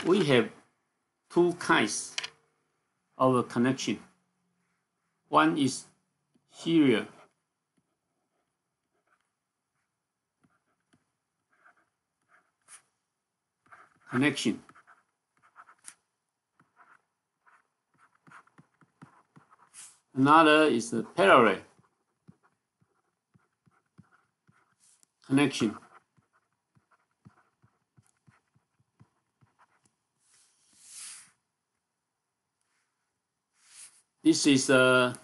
we have two kinds of connection. One is serial connection. Another is a parallel connection. This is a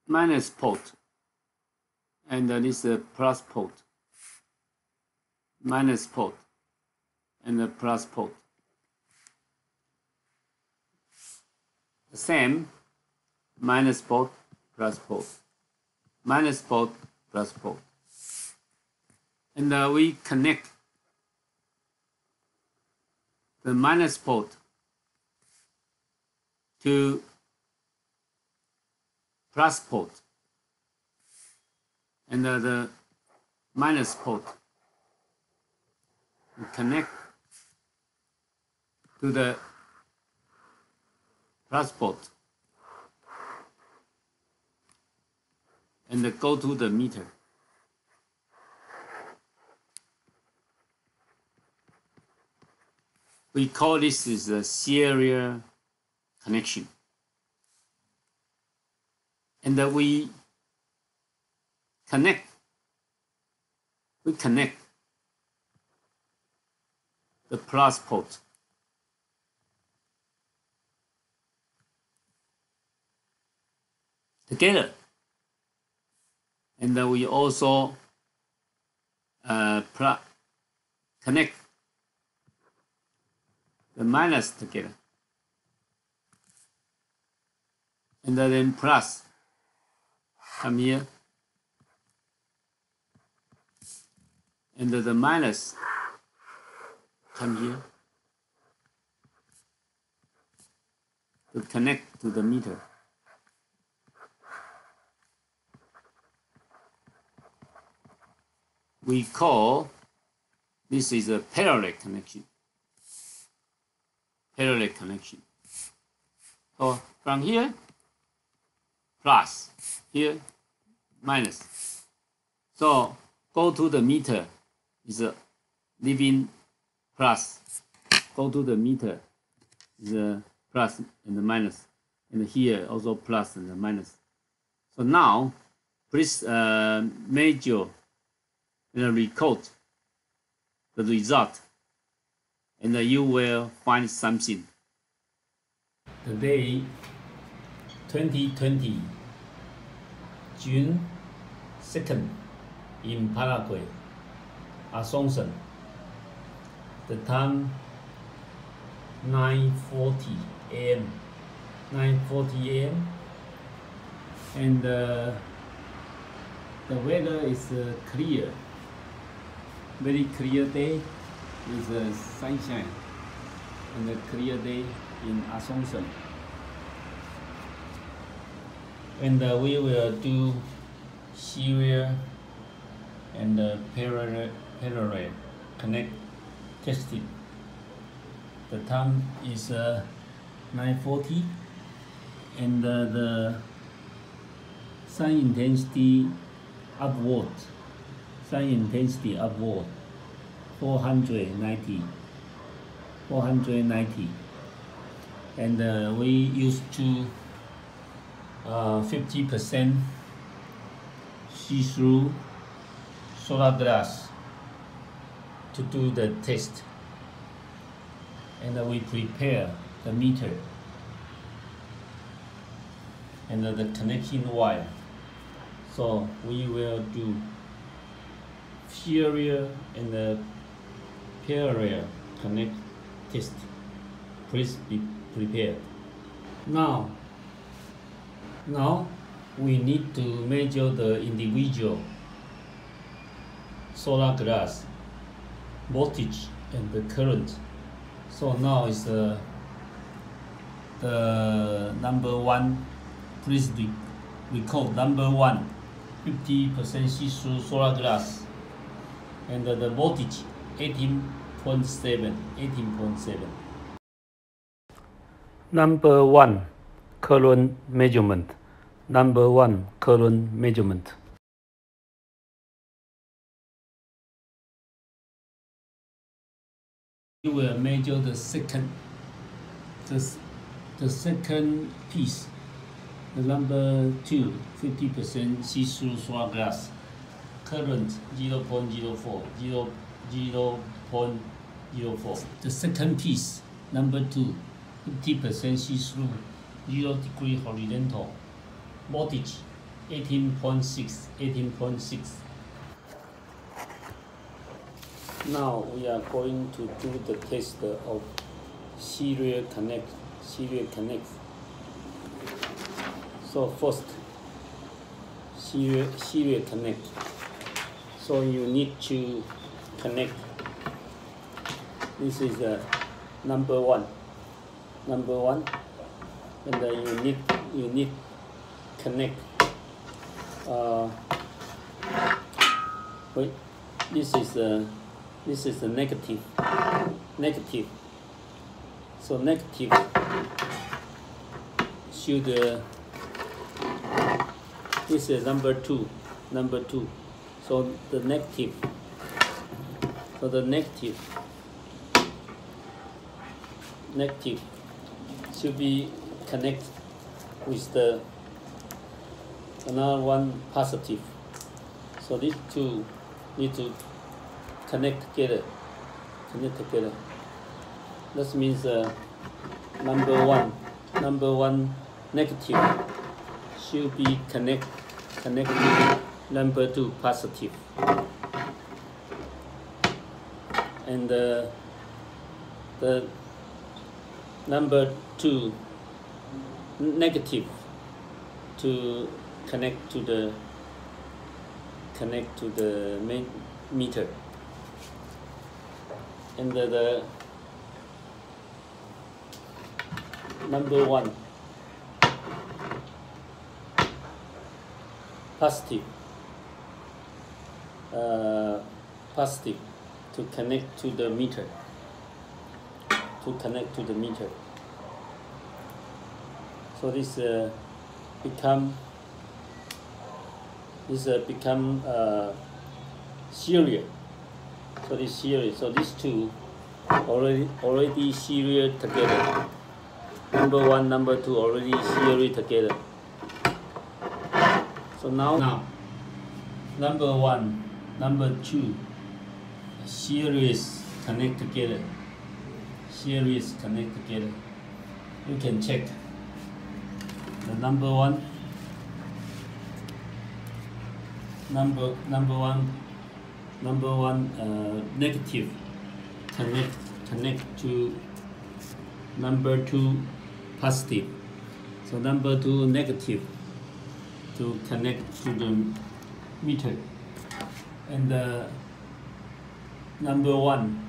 minus port, and this is a plus port. Minus port and a plus port. The same, minus port, plus port. Minus port, plus port. And we connect the minus port to plus port, and the minus port we connect to the plus port and go to the meter. We call this is a serial connection. And we connect the plus port together, and we also connect the minus together, and then plus come here, and the minus come here to connect to the meter. We call this is a parallel connection. Parallel connection. So from here, plus, here, minus. So go to the meter is a leaving plus. Go to the meter is a plus and the minus. And here also plus and the minus. So now please measure and record the result, and you will find something. The day 2020, June 2nd, in Paraguay, Asunción. The time 9:40 a.m. 9:40 a.m. and the weather is clear. Very clear day with sunshine and a clear day in Asunción. And we will do serial and parallel connect testing. The time is 9:40, and the sun intensity upward. Sun intensity upward 490, and we used to 50% see-through solar glass to do the test, and we prepare the meter and the connection wire. So we will do serial and the parallel connect test. Please be prepared. Now we need to measure the individual solar glass voltage and the current. So now is the number one. Please record number one, 50% see-through solar glass, and the voltage 18.7. Number 1, current measurement. Number 1, current measurement. You will measure the second piece. The number 2, 50% see-through swab glass. Current 0.04, 0.04. The second piece, number 2, 50% see-through, 0 degree horizontal. Voltage 18.6. Now we are going to do the test of serial connect. So first, serial connect. So you need to connect. This is number one, and you need connect. Wait, this is the negative. So negative should this is number two. So the negative. Negative should be connect with the another one positive. So these two need to connect together. That means number one negative should be connected with number 2 positive, and the number 2 negative to connect to the main meter, and the number 1 positive to connect to the meter. So this become serial. So this serial. So these two already serial together. Number 1, number 2 already serial together. So now number 1, number 2 series connect together. You can check the number 1 negative connect to number 2 positive. So number 2 negative to connect to the meter, and number 1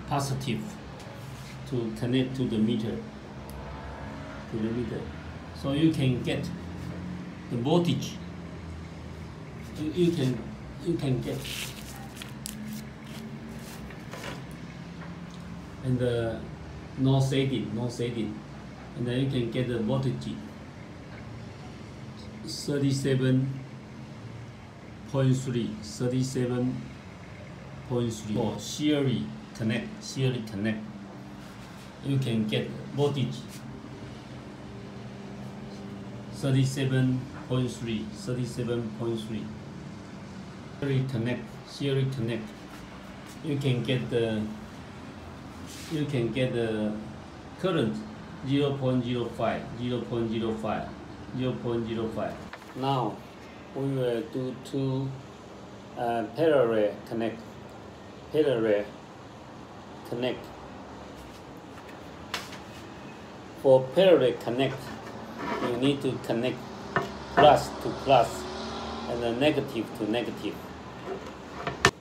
positive to connect to the meter. So you can get the voltage. You can get, and no shading, and then you can get the voltage 37.3 for serial connect. You can get voltage 37.3. Serial connect. You can get the current 0.05. Now we will do two parallel connect. For parallel connect, you need to connect plus to plus and then negative to negative.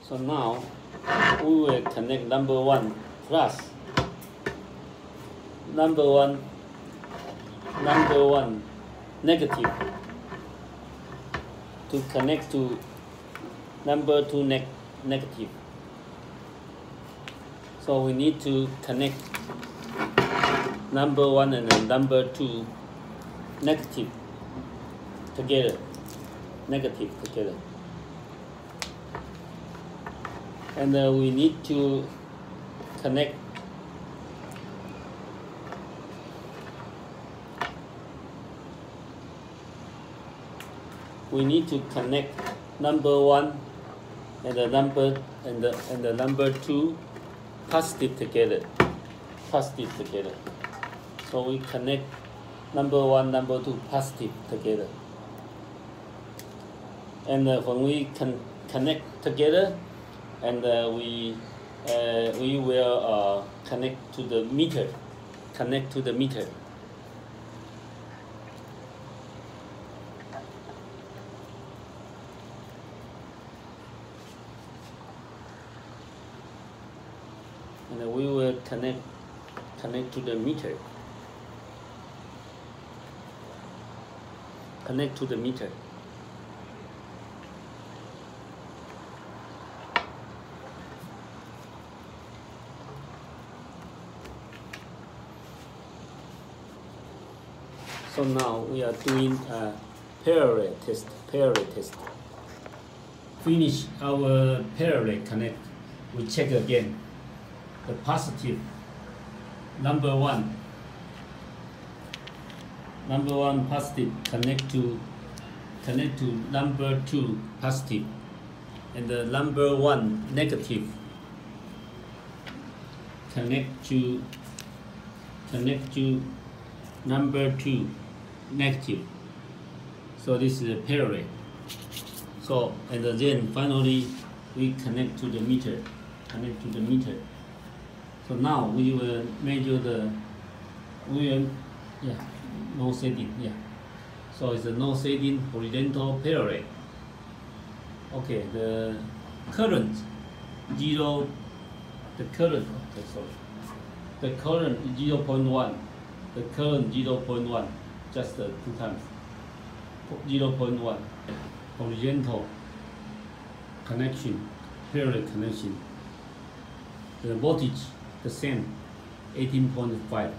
So now we will connect number 1 plus, number one negative to connect to number 2 negative. So we need to connect number 1 and then number 2 negative together. Negative together. And we need to connect number 1 and the number 2 positive together. So we connect number 1, number 2 positive together. And when we connect together, and we will connect to the meter. And we will connect to the meter. Connect to the meter. So now we are doing a parallel test. Finish our parallel connect. We check again. The positive number 1 positive connect to number 2 positive, and the number 1 negative connect to number 2 negative. So this is a parallel. So and then finally we connect to the meter. So now we will measure no shading. So it's a no shading horizontal parallel. Okay, the current 0.1, the current 0.1, just 2 times, 0.1, horizontal connection, parallel connection. The voltage the same, 18.5.